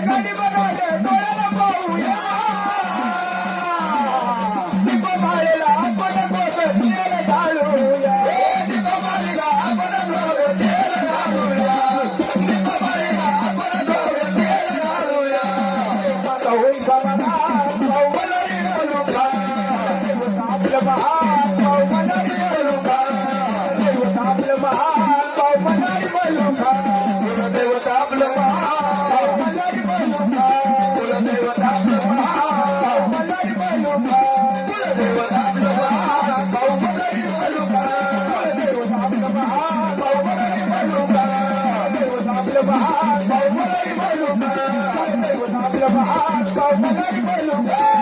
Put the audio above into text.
गाडी बघाले डोळ्याला पाहूया दीपमाळेला आपण गोद तेल घालूया दीपमाळेला आपण गोद तेल घालूया दीपमाळेला आपण गोद तेल घालूया होईल समाधान पाहू मनारी बोलूका आपलं महान पाहू मनारी बोलूका आपलं महान पाहू मनारी बोलूका देवता आपलं महान मनारी बोलूका देवता आपलं महान मनारी बोलूका देवता आपलं महान पाहू मनारी बोलूका देवता आपलं महान पाहू मनारी बोलूका देवता आपलं महान पाहू मनारी बोलूका देवता आपलं महान पाहू मनारी बोलूका